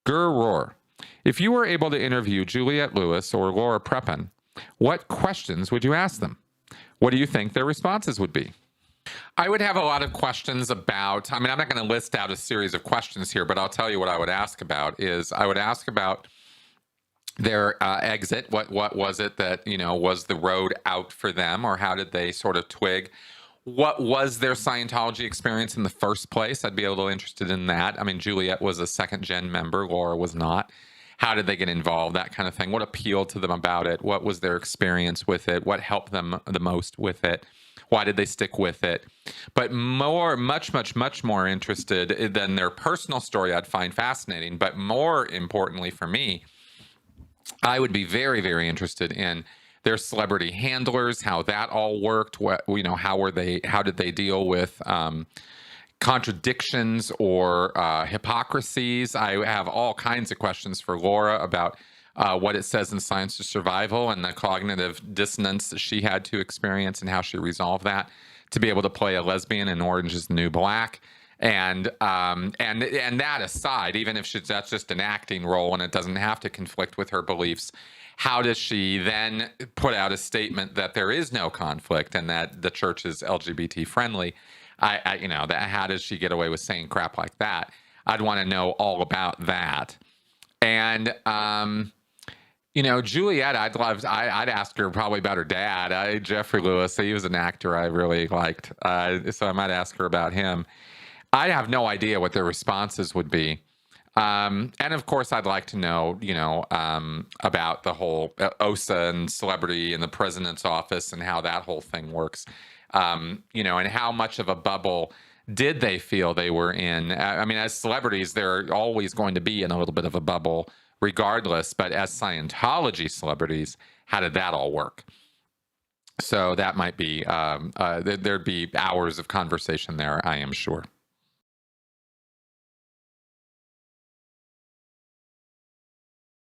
Gurroar. If you were able to interview Juliette Lewis or Laura Prepon, what questions would you ask them? What do you think their responses would be? I would have a lot of questions about, I'm not going to list out a series of questions here, but I'll tell you what I would ask about is I would ask about their exit. What was it that, was the road out for them, or how did they sort of twig? What was their Scientology experience in the first place? I'd be a little interested in that. Juliette was a second-gen member. Laura was not. How did they get involved? That kind of thing. What appealed to them about it? What was their experience with it? What helped them the most with it? Why did they stick with it? But much more interested than their personal story, I'd find fascinating. But more importantly for me, I would be very, very interested in their celebrity handlers, how that all worked. How did they deal with contradictions or hypocrisies? I have all kinds of questions for Laura about what it says in Science to Survival and the cognitive dissonance that she had to experience and how she resolved that to be able to play a lesbian in Orange is the New Black. And that aside, even if that's just an acting role and it doesn't have to conflict with her beliefs, how does she then put out a statement that there is no conflict and that the church is LGBT friendly? How does she get away with saying crap like that? I'd want to know all about that. And Juliette, I'd ask her probably about her dad. Jeffrey Lewis, he was an actor I really liked. So I might ask her about him. I have no idea what their responses would be. And of course, I'd like to know, about the whole OSA and celebrity and the president's office and how that whole thing works. And how much of a bubble did they feel they were in? As celebrities, they're always going to be in a little bit of a bubble regardless. But as Scientology celebrities, how did that all work? So that might be, there'd be hours of conversation there, I am sure.